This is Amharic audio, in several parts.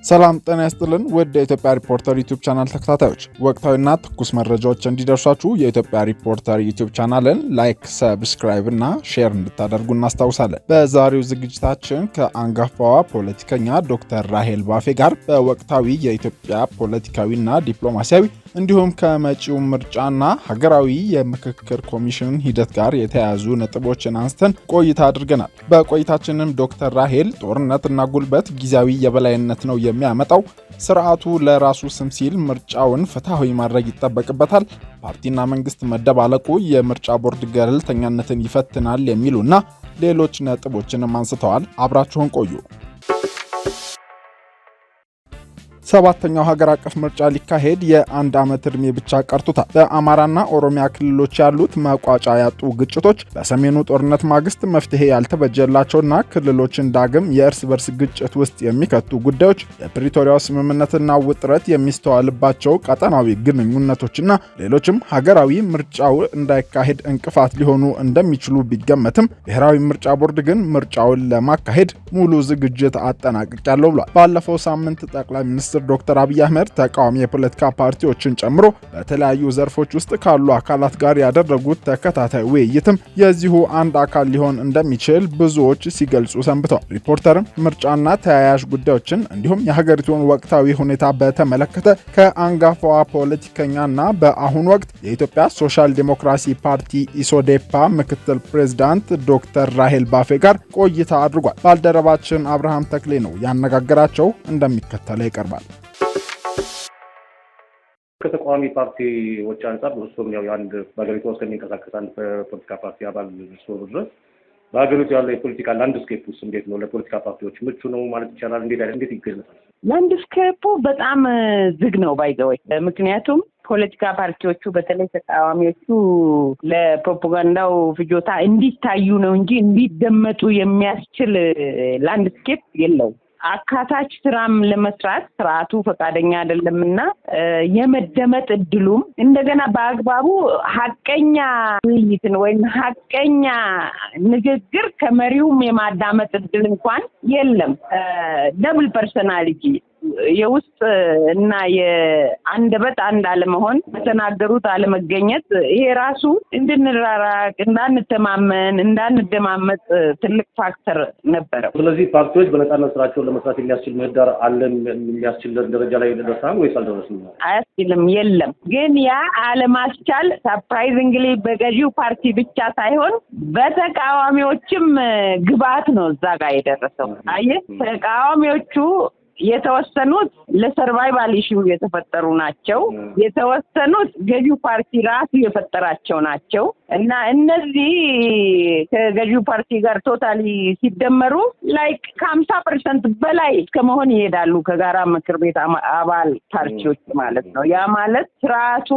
ሰላም ጤና ይስጥልን ውድ የኢትዮጵያ ሪፖርተር ዩቲዩብ ቻናል ተከታታዮች፣ ወቅታዊና ትኩስ መረጃዎች እንዲደርሷችሁ የኢትዮጵያ ሪፖርተር ዩቲዩብ ቻናልን ላይክ፣ ሰብስክራይብ እና ሼር እንድታደርጉ እናስታውሳለን። በዛሬው ዝግጅታችን ከአንጋፋዋ ፖለቲከኛ ዶክተር ራሄል ባፌ ጋር በወቅታዊ የኢትዮጵያ ፖለቲካዊና ዲፕሎማሲያዊ እንዲሁም ከመጪው ምርጫና ሀገራዊ የምክክር ኮሚሽን ሂደት ጋር የተያያዙ ነጥቦችን አንስተን ቆይታ አድርገናል። በቆይታችንም ዶክተር ራሄል ጦርነትና ጉልበት ጊዜያዊ የበላይነት ነው የሚያመጣው፣ ስርዓቱ ለራሱ ስም ሲል ምርጫውን ፍትሐዊ ማድረግ ይጠበቅበታል፣ ፓርቲና መንግስት መደባለቁ የምርጫ ቦርድ ገለልተኛነትን ይፈትናል የሚሉና ሌሎች ነጥቦችንም አንስተዋል። አብራችሁን ቆዩ። ሰባተኛው ሀገር አቀፍ ምርጫ ሊካሄድ የአንድ ዓመት ዕድሜ ብቻ ቀርቶታል። በአማራና ኦሮሚያ ክልሎች ያሉት መቋጫ ያጡ ግጭቶች በሰሜኑ ጦርነት ማግስት መፍትሄ ያልተበጀላቸውና ክልሎችን ዳግም የእርስ በርስ ግጭት ውስጥ የሚከቱ ጉዳዮች የፕሪቶሪያው ስምምነትና ውጥረት የሚስተዋልባቸው ቀጠናዊ ግንኙነቶችና ሌሎችም ሀገራዊ ምርጫው እንዳይካሄድ እንቅፋት ሊሆኑ እንደሚችሉ ቢገመትም ብሔራዊ ምርጫ ቦርድ ግን ምርጫውን ለማካሄድ ሙሉ ዝግጅት አጠናቅቄያለሁ ብሏል። ባለፈው ሳምንት ጠቅላይ ሚኒስትር ዶክተር አብይ አህመድ ተቃዋሚ የፖለቲካ ፓርቲዎችን ጨምሮ በተለያዩ ዘርፎች ውስጥ ካሉ አካላት ጋር ያደረጉት ተከታታይ ውይይትም የዚሁ አንድ አካል ሊሆን እንደሚችል ብዙዎች ሲገልጹ ሰንብተዋል። ሪፖርተርም ምርጫና ተያያዥ ጉዳዮችን እንዲሁም የሀገሪቱን ወቅታዊ ሁኔታ በተመለከተ ከአንጋፋዋ ፖለቲከኛና በአሁኑ ወቅት የኢትዮጵያ ሶሻል ዲሞክራሲ ፓርቲ ኢሶዴፓ ምክትል ፕሬዝዳንት ዶክተር ራሄል ባፌ ጋር ቆይታ አድርጓል። ባልደረባችን አብርሃም ተክሌ ነው ያነጋገራቸው፣ እንደሚከተለው ይቀርባል። ከተቃዋሚ ፓርቲዎች አንጻር እሱም ያው አንድ በሀገሪቱ ውስጥ የሚንቀሳቀስ አንድ ፖለቲካ ፓርቲ አባል እስከሆኑ ድረስ በሀገሪቱ ያለው የፖለቲካ ላንድስኬፕ ውስጥ እንዴት ነው ለፖለቲካ ፓርቲዎች ምቹ ነው ማለት ይቻላል? እንዴት ይገለጻል? ላንድስኬፑ በጣም ዝግ ነው ባይዘወይ። ምክንያቱም ፖለቲካ ፓርቲዎቹ በተለይ ተቃዋሚዎቹ ለፕሮፓጋንዳው ፍጆታ እንዲታዩ ነው እንጂ እንዲደመጡ የሚያስችል ላንድስኬፕ የለውም። አካታች ስራም ለመስራት ስርዓቱ ፈቃደኛ አይደለምና የመደመጥ እድሉም እንደገና በአግባቡ ሀቀኛ ውይይትን ወይም ሀቀኛ ንግግር ከመሪውም የማዳመጥ እድል እንኳን የለም። ደብል ፐርሰናሊቲ የውስጥ እና የአንደበት አንድ አለመሆን፣ በተናገሩት አለመገኘት፣ ይሄ ራሱ እንድንራራቅ፣ እንዳንደማመጥ ትልቅ ፋክተር ነበረ። ስለዚህ ፓርቲዎች በነጻነት ስራቸውን ለመስራት የሚያስችል ምህዳር አለን የሚያስችል ደረጃ ላይ ደርሰናል ወይስ አልደረስንም? አያስችልም፣ የለም። ግን ያ አለማስቻል ሰርፕራይዚንግሊ በገዢው ፓርቲ ብቻ ሳይሆን በተቃዋሚዎችም ግብአት ነው እዛ ጋር የደረሰው። አየህ፣ ተቃዋሚዎቹ የተወሰኑት ለሰርቫይቫል ኢሹ የተፈጠሩ ናቸው። የተወሰኑት ገዢው ፓርቲ ራሱ የፈጠራቸው ናቸው እና እነዚህ ከገዢው ፓርቲ ጋር ቶታሊ ሲደመሩ ላይክ ከ50% በላይ እስከመሆን ይሄዳሉ ከጋራ ምክር ቤት አባል ፓርቲዎች ማለት ነው። ያ ማለት ስርዓቱ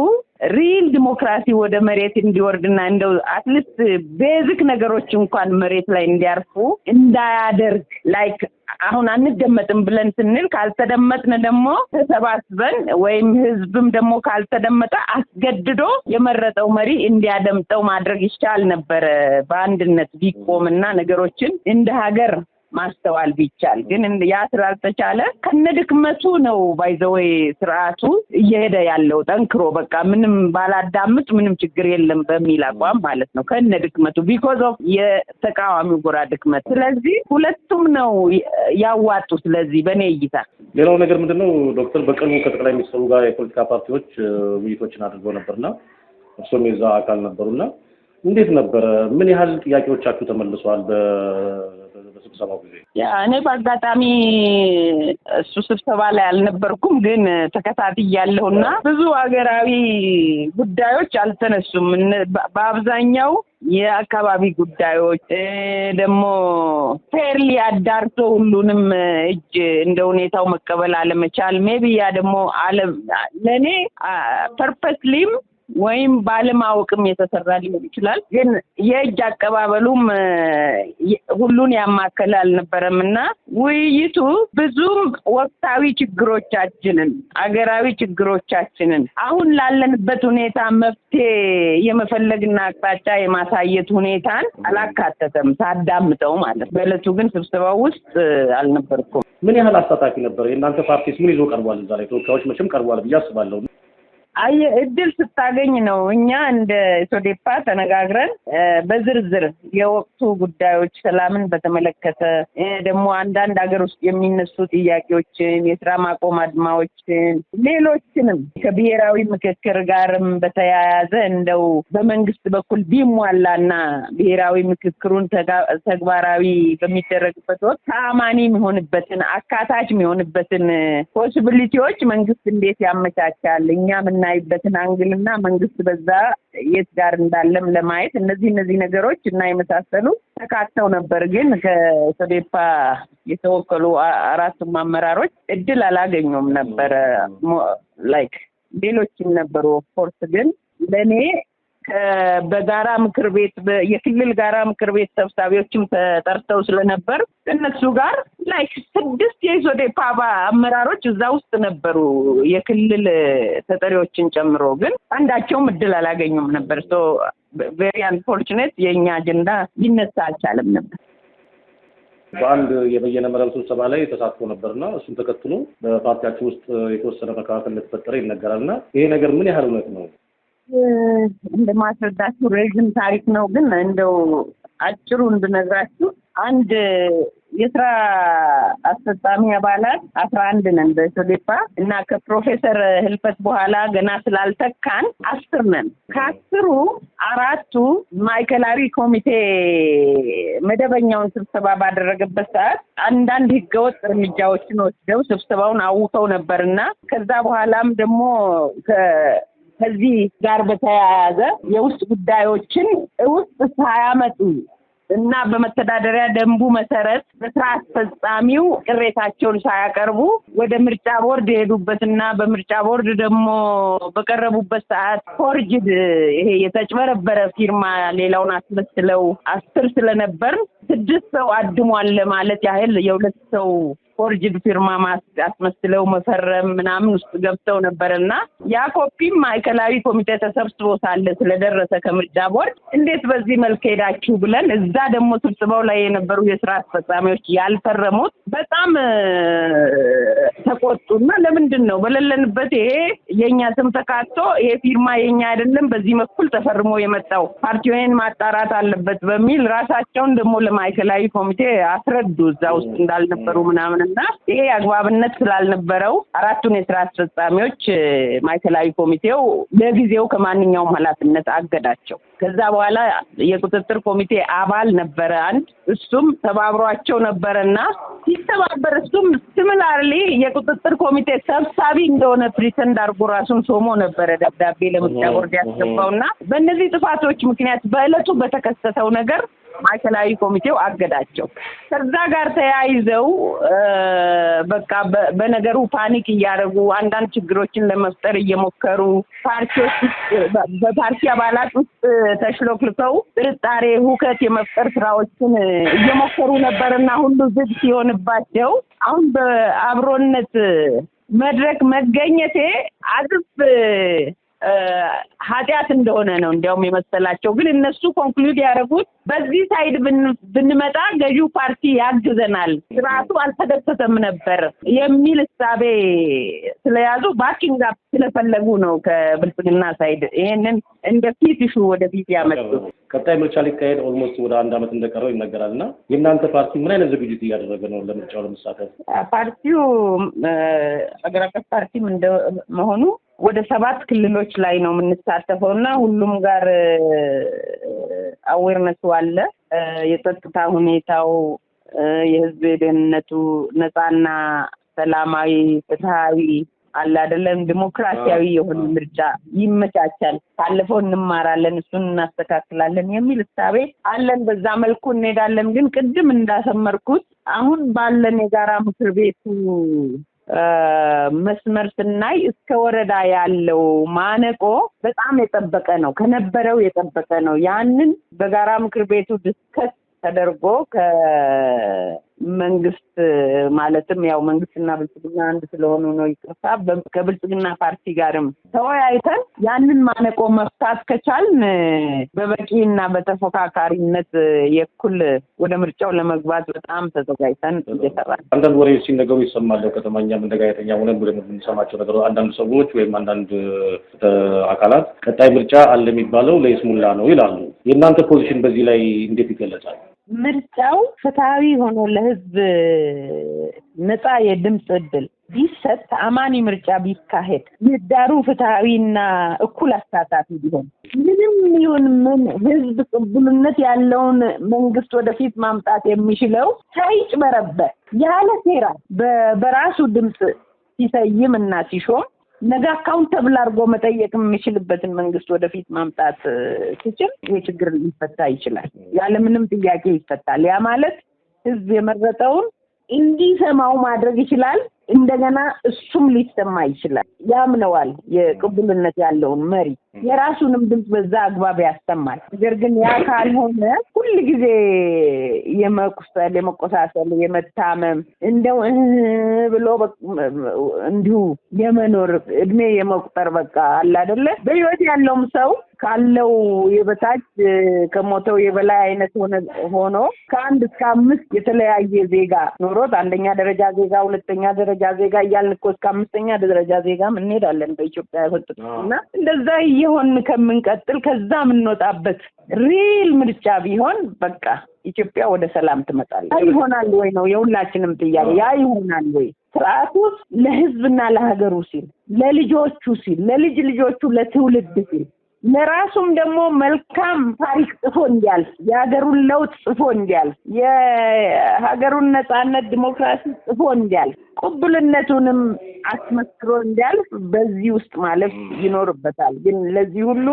ሪል ዲሞክራሲ ወደ መሬት እንዲወርድና እንደው አትሊስት ቤዚክ ነገሮች እንኳን መሬት ላይ እንዲያርፉ እንዳያደርግ ላይክ አሁን አንደመጥም ብለን ስንል ካልተደመጥን ደግሞ ተሰባስበን ወይም ህዝብም ደግሞ ካልተደመጠ አስገድዶ የመረጠው መሪ እንዲያደምጠው ማድረግ ይቻል ነበር በአንድነት ቢቆምና ነገሮችን እንደ ሀገር ማስተዋል ቢቻል። ግን ያ ስላልተቻለ ከነድክመቱ ነው ባይዘወይ ስርዓቱ እየሄደ ያለው ጠንክሮ በቃ ምንም ባላዳምጥ ምንም ችግር የለም በሚል አቋም ማለት ነው ከነድክመቱ ቢኮዝ ኦፍ የተቃዋሚው ጎራ ድክመት። ስለዚህ ሁለቱም ነው ያዋጡ። ስለዚህ በእኔ እይታ ሌላው ነገር ምንድነው ዶክተር በቀኑ ከጠቅላይ ሚኒስትሩ ጋር የፖለቲካ ፓርቲዎች ውይይቶችን አድርገው ነበርና እሱም የዛ አካል ነበሩና እንዴት ነበር? ምን ያህል ጥያቄዎቻችሁ ተመልሰዋል በስብሰባው ጊዜ? እኔ በአጋጣሚ እሱ ስብሰባ ላይ አልነበርኩም፣ ግን ተከታትያለሁና ብዙ ሀገራዊ ጉዳዮች አልተነሱም። በአብዛኛው የአካባቢ ጉዳዮች ደግሞ ፌርሊ አዳርቶ ሁሉንም እጅ እንደ ሁኔታው መቀበል አለመቻል ሜቢ ያ ደግሞ ለኔ ፐርፐስሊም ወይም ባለማወቅም የተሰራ ሊሆን ይችላል። ግን የእጅ አቀባበሉም ሁሉን ያማከለ አልነበረምና ውይይቱ ብዙም ወቅታዊ ችግሮቻችንን፣ አገራዊ ችግሮቻችንን አሁን ላለንበት ሁኔታ መፍትሄ የመፈለግና አቅጣጫ የማሳየት ሁኔታን አላካተተም ሳዳምጠው ማለት። በእለቱ ግን ስብሰባው ውስጥ አልነበርኩም። ምን ያህል አሳታፊ ነበር? የእናንተ ፓርቲስ ምን ይዞ ቀርቧል? እዛ ላይ ተወካዮች መቼም ቀርቧል ብዬ አስባለሁ። እድል ስታገኝ ነው። እኛ እንደ ሶዴፓ ተነጋግረን በዝርዝር የወቅቱ ጉዳዮች፣ ሰላምን በተመለከተ ደግሞ አንዳንድ ሀገር ውስጥ የሚነሱ ጥያቄዎችን፣ የስራ ማቆም አድማዎችን፣ ሌሎችንም ከብሔራዊ ምክክር ጋርም በተያያዘ እንደው በመንግስት በኩል ቢሟላና ብሔራዊ ምክክሩን ተግባራዊ በሚደረግበት ወቅት ተአማኒ የሚሆንበትን አካታች የሚሆንበትን ፖሲቢሊቲዎች መንግስት እንዴት ያመቻቻል እኛ ናይበትን አንግልና መንግስት በዛ የት ጋር እንዳለም ለማየት እነዚህ ነገሮች እና የመሳሰሉ ተካተው ነበር። ግን ከሶዴፓ የተወከሉ አራቱም አመራሮች እድል አላገኙም ነበር። ላይክ ሌሎችም ነበሩ። ኦፍኮርስ ግን ለኔ በጋራ ምክር ቤት የክልል ጋራ ምክር ቤት ሰብሳቢዎችም ተጠርተው ስለነበር እነሱ ጋር ላይክ 6 የሶዴፓ አመራሮች እዛ ውስጥ ነበሩ፣ የክልል ተጠሪዎችን ጨምሮ። ግን አንዳቸውም እድል አላገኙም ነበር። ሶ ቬሪ አንፎርቹኔት የኛ አጀንዳ ሊነሳ አልቻለም ነበር። በአንድ የበየነ መረብ ስብሰባ ላይ ተሳትፎ ነበርና እሱን ተከትሎ በፓርቲያችሁ ውስጥ የተወሰነ መከፋፈል እንደተፈጠረ ይነገራልና ይሄ ነገር ምን ያህል እውነት ነው? እንደማስረዳችሁ ረጅም ታሪክ ነው። ግን እንደው አጭሩ እንድነግራችሁ አንድ የስራ አስፈጻሚ አባላት 11 ነን በሶዴፓ እና ከፕሮፌሰር ህልፈት በኋላ ገና ስላልተካን 10 ነን። ከ10ሩ 4ቱ ማዕከላዊ ኮሚቴ መደበኛውን ስብሰባ ባደረገበት ሰዓት አንዳንድ ህገወጥ እርምጃዎችን ወስደው ስብሰባውን አውቀው ነበርና ከዛ በኋላም ደግሞ ከዚህ ጋር በተያያዘ የውስጥ ጉዳዮችን ውስጥ ሳያመጡ እና በመተዳደሪያ ደንቡ መሰረት በስራ አስፈጻሚው ቅሬታቸውን ሳያቀርቡ ወደ ምርጫ ቦርድ የሄዱበትና በምርጫ ቦርድ ደግሞ በቀረቡበት ሰዓት ፎርጅድ ይሄ የተጭበረበረ ፊርማ ሌላውን አስመስለው 10 ስለነበር 6 ሰው አድሟል ለማለት ያህል የሁለት ሰው ፎርጅድ ፊርማ አስመስለው መፈረም ምናምን ውስጥ ገብተው ነበርና ያ ኮፒም ማዕከላዊ ኮሚቴ ተሰብስቦ ሳለ ስለደረሰ ከምርጫ ቦርድ እንዴት በዚህ መልክ ሄዳችሁ ብለን እዛ ደግሞ ስብሰባው ላይ የነበሩ የስራ አስፈጻሚዎች ያልፈረሙት በጣም ተቆጡና ለምንድን ነው በሌለንበት ይሄ የኛ ስም ተካቶ ይሄ ፊርማ የኛ አይደለም በዚህ በኩል ተፈርሞ የመጣው ፓርቲውን ማጣራት አለበት በሚል ራሳቸውን ደግሞ ለማዕከላዊ ኮሚቴ አስረዱ እዛ ውስጥ እንዳልነበሩ ምናምን እና ይሄ አግባብነት ስላልነበረው አራቱን የስራ አስፈጻሚዎች ማዕከላዊ ኮሚቴው ለጊዜው ከማንኛውም ኃላፊነት አገዳቸው። ከዛ በኋላ የቁጥጥር ኮሚቴ አባል ነበረ አንድ፣ እሱም ተባብሯቸው ነበርና ሲተባበር እሱም ሲሚላርሊ የቁጥጥር ኮሚቴ ሰብሳቢ እንደሆነ ፕሪተንድ አድርጎ ራሱን ሾሞ ነበረ ደብዳቤ ለምርጫ ቦርድ ያስገባውና በእነዚህ ጥፋቶች ምክንያት በእለቱ በተከሰተው ነገር ማዕከላዊ ኮሚቴው አገዳቸው። ከዛ ጋር ተያይዘው በቃ በነገሩ ፓኒክ እያደረጉ አንዳንድ ችግሮችን ለመፍጠር እየሞከሩ ፓርቲዎች በፓርቲ አባላት ውስጥ ተሽሎክልከው ጥርጣሬ፣ ሁከት የመፍጠር ስራዎችን እየሞከሩ ነበርና ሁሉ ዝግ ሲሆንባቸው አሁን በአብሮነት መድረክ መገኘቴ አድፍ ኃጢአት እንደሆነ ነው እንዲያውም የመሰላቸው። ግን እነሱ ኮንክሉድ ያደረጉት በዚህ ሳይድ ብንመጣ ገዢው ፓርቲ ያግዘናል፣ ስርዓቱ አልተደሰተም ነበር የሚል እሳቤ ስለያዙ ባኪንግ አፕ ስለፈለጉ ነው ከብልጽግና ሳይድ ይሄንን እንደ ፊት ኢሹ ወደፊት ያመጡ። ቀጣይ ምርጫ ሊካሄድ ኦልሞስት ወደ 1 ዓመት እንደቀረው ይነገራልና የእናንተ ፓርቲ ምን አይነት ዝግጅት እያደረገ ነው ለምርጫው ለመሳተፍ? ፓርቲው አገር አቀፍ ፓርቲም እንደመሆኑ ወደ 7 ክልሎች ላይ ነው የምንሳተፈው እና ሁሉም ጋር አዌርነሱ አለ። የጸጥታ ሁኔታው፣ የህዝብ ደህንነቱ ነፃና ሰላማዊ ፍትሃዊ አለ አይደለም ዲሞክራሲያዊ የሆነ ምርጫ ይመቻቻል፣ ካለፈው እንማራለን፣ እሱን እናስተካክላለን የሚል እሳቤ አለን። በዛ መልኩ እንሄዳለን። ግን ቅድም እንዳሰመርኩት አሁን ባለን የጋራ ምክር ቤቱ መስመር ስናይ እስከ ወረዳ ያለው ማነቆ በጣም የጠበቀ ነው፣ ከነበረው የጠበቀ ነው። ያንን በጋራ ምክር ቤቱ ዲስከስ ተደርጎ ከመንግስት ማለትም ያው መንግስትና ብልጽግና አንድ ስለሆኑ ነው ይቅርታ፣ ከብልጽግና ፓርቲ ጋርም ተወያይተን ያንን ማነቆ መፍታት ከቻልን በበቂና በተፎካካሪነት የኩል ወደ ምርጫው ለመግባት በጣም ተዘጋጅተን እየሰራን። አንዳንድ ወሬ ሲነገሩ ይሰማል። ከተማኛ እንደጋየተኛ ሆነን ብለን የምንሰማቸው ነገሮች አንዳንድ ሰዎች ወይም አንዳንድ አካላት ቀጣይ ምርጫ አለ የሚባለው ለይስሙላ ነው ይላሉ። የእናንተ ፖዚሽን በዚህ ላይ እንዴት ይገለጻል? ምርጫው ፍትሃዊ ሆኖ ለህዝብ ነፃ የድምፅ እድል ቢሰጥ ተአማኒ ምርጫ ቢካሄድ ምህዳሩ ፍትሃዊና እኩል አሳታፊ ቢሆን ምንም ይሁን ምን ህዝብ ቅቡልነት ያለውን መንግስት ወደፊት ማምጣት የሚችለው ሳይጭበረበር ያለ ሴራ በራሱ ድምፅ ሲሰይምና ሲሾም ነገ አካውንተብል አድርጎ መጠየቅ የሚችልበትን መንግስት ወደፊት ማምጣት ሲችል ይሄ ችግር ሊፈታ ይችላል። ያለምንም ጥያቄ ይፈታል። ያ ማለት ህዝብ የመረጠውን እንዲሰማው ማድረግ ይችላል። እንደገና እሱም ሊሰማ ይችላል። ያምነዋል። የቅቡልነት ያለውን መሪ የራሱንም ድምፅ በዛ አግባብ ያሰማል። ነገር ግን ያ ካልሆነ ሁሉ ጊዜ የመቁሰል፣ የመቆሳሰል፣ የመታመም እንደው ብሎ እንዲሁ የመኖር እድሜ የመቁጠር በቃ አለ አይደለ? በህይወት ያለውም ሰው ካለው የበታች ከሞተው የበላይ አይነት ሆኖ ከ1 እስከ 5 የተለያየ ዜጋ ኖሮት አንደኛ ደረጃ ዜጋ፣ ሁለተኛ ደረጃ ዜጋ እያልን እኮ እስከ 5ኛ ደረጃ ዜጋም እንሄዳለን በኢትዮጵያ እና እንደዛ ይሆን ከምንቀጥል ከዛ የምንወጣበት ሪል ምርጫ ቢሆን በቃ ኢትዮጵያ ወደ ሰላም ትመጣለች። ይሆናል ወይ ነው የሁላችንም ጥያቄ። ያ ይሆናል ወይ? ስርዓቱ ለህዝብና ለሀገሩ ሲል፣ ለልጆቹ ሲል፣ ለልጅ ልጆቹ፣ ለትውልድ ሲል ለራሱም ደግሞ መልካም ታሪክ ጽፎ እንዲያልፍ፣ የሀገሩን ለውጥ ጽፎ እንዲያልፍ፣ የሀገሩን ነጻነት ዲሞክራሲ ጽፎ እንዲያልፍ፣ ቅቡልነቱንም አስመስክሮ እንዲያልፍ በዚህ ውስጥ ማለፍ ይኖርበታል። ግን ለዚህ ሁሉ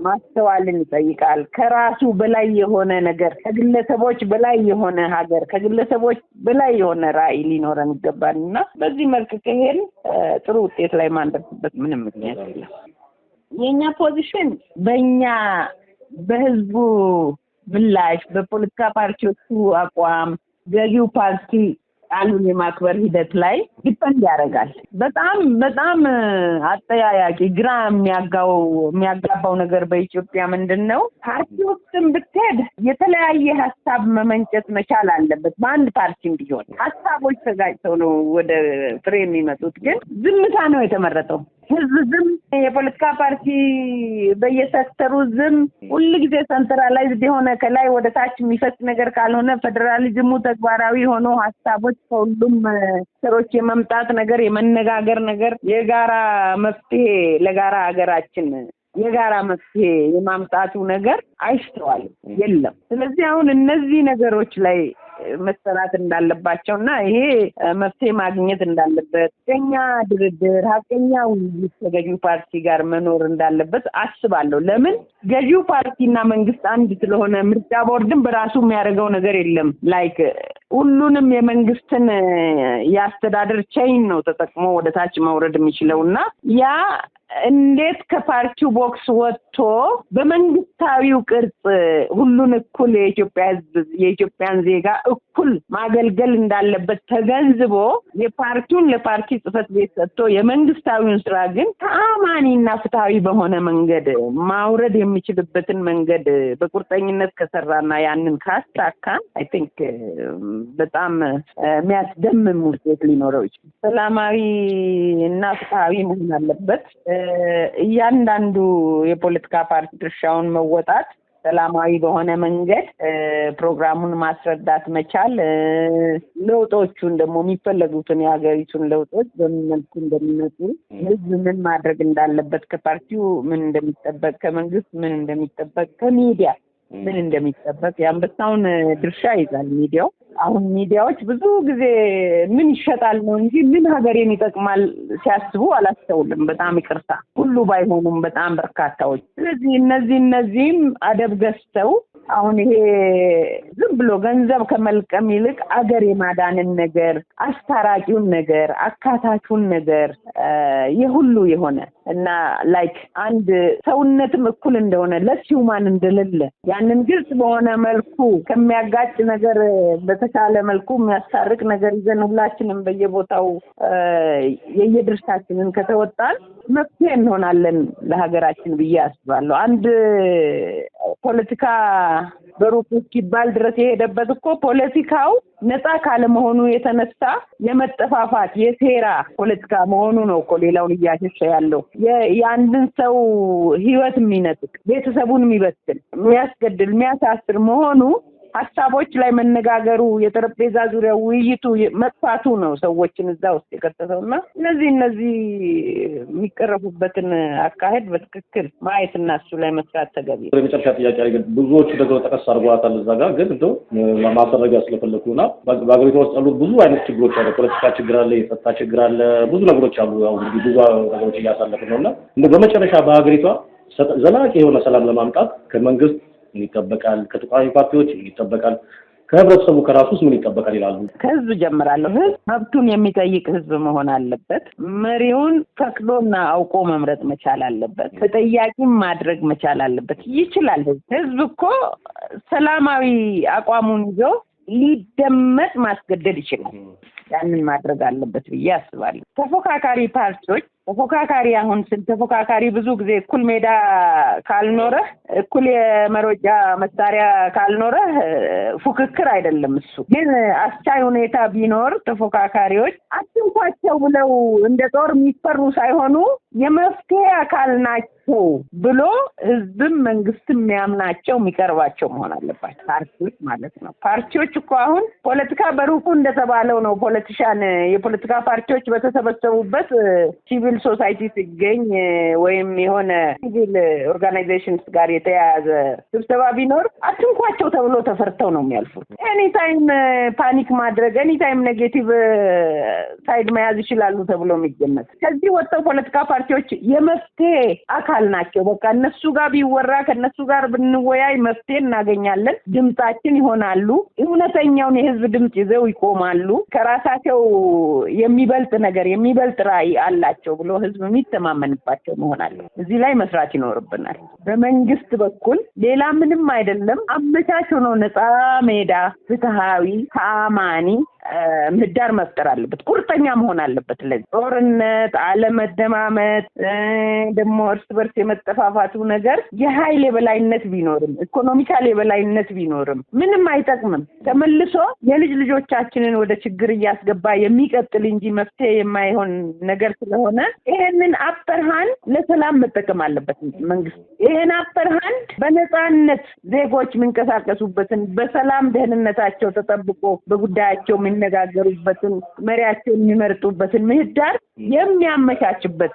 ማስተዋልን ይጠይቃል። ከራሱ በላይ የሆነ ነገር፣ ከግለሰቦች በላይ የሆነ ሀገር፣ ከግለሰቦች በላይ የሆነ ራዕይ ሊኖረን ይገባልና በዚህ መልክ ከሄድን ጥሩ ውጤት ላይ ማንደርስበት ምንም ምክንያት የለም። የኛ ፖዚሽን በእኛ በህዝቡ ምላሽ፣ በፖለቲካ ፓርቲዎቹ አቋም፣ ገዢው ፓርቲ ቃሉን የማክበር ሂደት ላይ ዲፔንድ ያደርጋል። በጣም አጠያያቂ ግራ የሚያጋባው ነገር በኢትዮጵያ ምንድነው? ፓርቲዎችም ብትሄድ የተለያየ ሀሳብ መመንጨት መቻል አለበት። በአንድ ፓርቲም ቢሆን ሀሳቦች ተጋጭተው ነው ወደ ፍሬ የሚመጡት። ግን ዝምታ ነው የተመረጠው። ህዝብ ዝም፣ የፖለቲካ ፓርቲ በየሴክተሩ ዝም። ሁልጊዜ ሰንትራላይዝድ የሆነ ከላይ ወደ ታች የሚፈስ ነገር ካልሆነ ፌደራሊዝሙ ተግባራዊ ሆኖ ሀሳቦች ከሁሉም ሰሮች የመምጣት ነገር፣ የመነጋገር ነገር፣ የጋራ መፍትሄ ለጋራ ሀገራችን የጋራ መፍትሄ የማምጣቱ ነገር አይስተዋልም፣ የለም። ስለዚህ አሁን እነዚህ ነገሮች ላይ መሰራት እንዳለባቸውና ይሄ መፍትሄ ማግኘት እንዳለበት ሀቀኛ ድርድር፣ ሀቀኛ ውይይት ከገዢው ፓርቲ ጋር መኖር እንዳለበት አስባለሁ። ለምን ገዢው ፓርቲና መንግስት አንድ ስለሆነ ምርጫ ቦርድም በራሱ የሚያደርገው ነገር የለም። ላይክ ሁሉንም የመንግስትን የአስተዳደር ቼይን ነው ተጠቅሞ ወደ ታች መውረድ የሚችለውና ያ እንዴት ከፓርቲው ቦክስ ወጥቶ በመንግስታዊው ቅርጽ ሁሉን እኩል የኢትዮጵያ ህዝብ የኢትዮጵያን ዜጋ እኩል ማገልገል እንዳለበት ተገንዝቦ የፓርቲውን ለፓርቲ ጽህፈት ቤት ሰጥቶ የመንግስታዊውን ስራ ግን ተአማኒና ፍትሃዊ በሆነ መንገድ ማውረድ የሚችልበትን መንገድ በቁርጠኝነት ከሰራና ያንን ካሳካ አይ ቲንክ በጣም የሚያስደምም ውጤት ሊኖረው ይችላል። ሰላማዊ እና ፍትሃዊ መሆን አለበት። እያንዳንዱ የፖለቲካ ፓርቲ ድርሻውን መወጣት፣ ሰላማዊ በሆነ መንገድ ፕሮግራሙን ማስረዳት መቻል፣ ለውጦቹን ደግሞ የሚፈለጉትን የሀገሪቱን ለውጦች በምን መልኩ እንደሚመጡ፣ ህዝብ ምን ማድረግ እንዳለበት፣ ከፓርቲው ምን እንደሚጠበቅ፣ ከመንግስት ምን እንደሚጠበቅ፣ ከሚዲያ ምን እንደሚጠበቅ የአንበሳውን ድርሻ ይዛል ሚዲያው። አሁን ሚዲያዎች ብዙ ጊዜ ምን ይሸጣል ነው እንጂ ምን ሀገሬን ይጠቅማል ሲያስቡ አላስተውልም። በጣም ይቅርታ፣ ሁሉ ባይሆኑም በጣም በርካታዎች። ስለዚህ እነዚህም አደብ ገዝተው አሁን ይሄ ዝም ብሎ ገንዘብ ከመልቀም ይልቅ አገር የማዳንን ነገር፣ አስታራቂውን ነገር፣ አካታቹን ነገር የሁሉ የሆነ እና ላይክ አንድ ሰውነትም እኩል እንደሆነ ለሂውማን እንደሌለ ያንን ግልጽ በሆነ መልኩ ከሚያጋጭ ነገር በተሻለ መልኩ የሚያስታርቅ ነገር ይዘን ሁላችንም በየቦታው የየድርሻችንን ከተወጣን መፍትሄ እንሆናለን ለሀገራችን ብዬ አስባለሁ። አንድ ፖለቲካ በሩቅ እስኪባል ድረስ የሄደበት እኮ ፖለቲካው ነፃ ካለመሆኑ የተነሳ የመጠፋፋት የሴራ ፖለቲካ መሆኑ ነው እኮ ሌላውን እያሸሸ ያለው። የአንድን ሰው ህይወት የሚነጥቅ፣ ቤተሰቡን የሚበትን፣ የሚያስገድል፣ የሚያሳስር መሆኑ ሀሳቦች ላይ መነጋገሩ የጠረጴዛ ዙሪያ ውይይቱ መጥፋቱ ነው ሰዎችን እዛ ውስጥ የከተተውና እነዚህ የሚቀረፉበትን አካሄድ በትክክል ማየትና እሱ ላይ መስራት ተገቢ ነው። የመጨረሻ ጥያቄ ግን ብዙዎቹ ደግሞ ጠቀስ አድርገዋታል እዛ ጋር ግን እንደው ማሰረጊያ ስለፈለኩና በአገሪቷ ውስጥ ያሉ ብዙ አይነት ችግሮች አሉ። ፖለቲካ ችግር አለ፣ የጸጥታ ችግር አለ፣ ብዙ ነገሮች አሉ። ያው እንግዲህ ብዙ ነገሮች እያሳለፍን ነውና እንደው በመጨረሻ በአገሪቷ ዘላቂ የሆነ ሰላም ለማምጣት ከመንግስት ምን ይጠበቃል? ከተቃዋሚ ፓርቲዎች ምን ይጠበቃል? ከህብረተሰቡ ከራሱስ ምን ይጠበቃል ይላሉ? ከህዝብ ጀምራለሁ። ህዝብ መብቱን የሚጠይቅ ህዝብ መሆን አለበት። መሪውን ፈቅዶና አውቆ መምረጥ መቻል አለበት። ተጠያቂም ማድረግ መቻል አለበት። ይችላል። ህዝብ እኮ ሰላማዊ አቋሙን ይዞ ሊደመጥ ማስገደድ ይችላል። ያንን ማድረግ አለበት ብዬ አስባለሁ። ተፎካካሪ ፓርቲዎች አሁን ተፎካካሪ ብዙ ጊዜ እኩል ሜዳ ካልኖረ፣ እኩል የመሮጫ መሳሪያ ካልኖረ ፉክክር አይደለም። እሱ ግን አስቻይ ሁኔታ ቢኖር ተፎካካሪዎች አትንኳቸው ብለው እንደ ጦር የሚፈሩ ሳይሆኑ የመፍትሄ አካል ናቸው ብሎ ህዝብም መንግስትም የሚያምናቸው የሚቀርባቸው መሆን አለባቸው ፓርቲዎች ማለት ነው። ፓርቲዎች እኮ አሁን ፖለቲካ በሩቁ እንደተባለው ነው። የፖለቲካ ፓርቲዎች በተሰበሰቡበት ሲቪል ሶሳይቲ ሲገኝ ወይም የሆነ ሲቪል ኦርጋናይዜሽንስ ጋር የተያያዘ ስብሰባ ቢኖር አትንኳቸው ተብሎ ተፈርተው ነው የሚያልፉት። ኤኒታይም ፓኒክ ማድረግ፣ ኤኒታይም ኔጌቲቭ ሳይድ መያዝ ይችላሉ ተብሎ የሚገመት። ከዚህ ወጥተው ፖለቲካ ፓርቲዎች የመፍትሄ አካል ናቸው። በቃ እነሱ ጋር ቢወራ ከነሱ ጋር ብንወያይ መፍትሄ እናገኛለን፣ ድምጻችን ይሆናሉ፣ እውነተኛውን የህዝብ ድምጽ ይዘው ይቆማሉ፣ ከራሳቸው የሚበልጥ ነገር የሚበልጥ ራዕይ አላቸው ብሎ ህዝብ የሚተማመንባቸው መሆን አለ። እዚህ ላይ መስራት ይኖርብናል። በመንግስት በኩል ሌላ ምንም አይደለም፣ አመቻች ሆኖ ነፃ ሜዳ፣ ፍትሃዊ፣ ተአማኒ ምህዳር መፍጠር አለበት። ቁርጠኛ መሆን አለበት። ለዚህ ጦርነት፣ አለመደማመጥ፣ ደግሞ እርስ በርስ የመጠፋፋቱ ነገር የኃይል የበላይነት ቢኖርም ኢኮኖሚካል የበላይነት ቢኖርም ምንም አይጠቅምም። ተመልሶ የልጅ ልጆቻችንን ወደ ችግር እያስገባ የሚቀጥል እንጂ መፍትሄ የማይሆን ነገር ስለሆነ ይሄንን አፐር ሃንድ ለሰላም መጠቀም አለበት መንግስት። ይሄን አፐር ሃንድ በነፃነት ዜጎች የሚንቀሳቀሱበትን በሰላም ደህንነታቸው ተጠብቆ በጉዳያቸው የሚነጋገሩበትን መሪያቸውን የሚመርጡበትን ምህዳር የሚያመቻችበት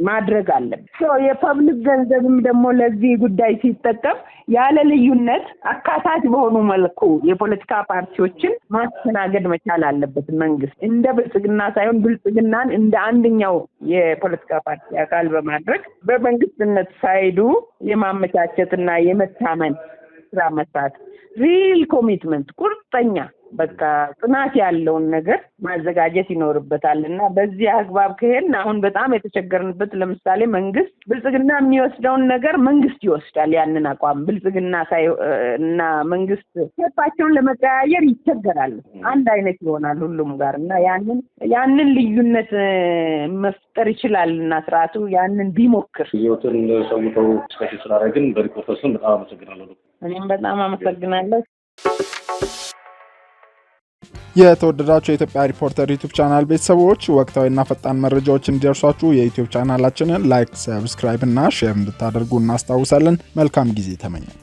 ማድረግ አለበት። የፐብሊክ ገንዘብም ደግሞ ለዚህ ጉዳይ ሲጠቀም ያለ ልዩነት አካታች በሆኑ መልኩ የፖለቲካ ፓርቲዎችን ማስተናገድ መቻል አለበት መንግስት። እንደ ብልጽግና ሳይሆን ብልጽግናን እንደ አንደኛው የፖለቲካ ፓርቲ አካል በማድረግ በመንግስትነት ሳይዱ የማመቻቸትና የመታመን ስራ መስራት፣ ሪል ኮሚትመንት ቁርጠኛ በቃ ጽናት ያለውን ነገር ማዘጋጀት ይኖርበታልና በዚህ አግባብ ከሄድን አሁን በጣም የተቸገርንበት ለምሳሌ መንግስት ብልጽግና የሚወስደውን ነገር መንግስት ይወስዳል። ያንን አቋም ብልጽግና እና መንግስት ሴፓቸውን ለመቀያየር ይቸገራሉ። አንድ አይነት ይሆናል ሁሉም ጋር እና ያንን ልዩነት መፍጠር ይችላልና ስርዓቱ ያንን ቢሞክር ይወትን ሰውተው ስፔሻል ስላደረግን በሪፖርተርስም በጣም አመሰግናለሁ። እኔም በጣም አመሰግናለሁ። የተወደዳችሁ የኢትዮጵያ ሪፖርተር ዩቲዩብ ቻናል ቤተሰቦች ወቅታዊና ፈጣን መረጃዎች እንዲደርሷችሁ የዩቲዩብ ቻናላችንን ላይክ፣ ሰብስክራይብ እና ሼር እንድታደርጉ እናስታውሳለን። መልካም ጊዜ ተመኘን።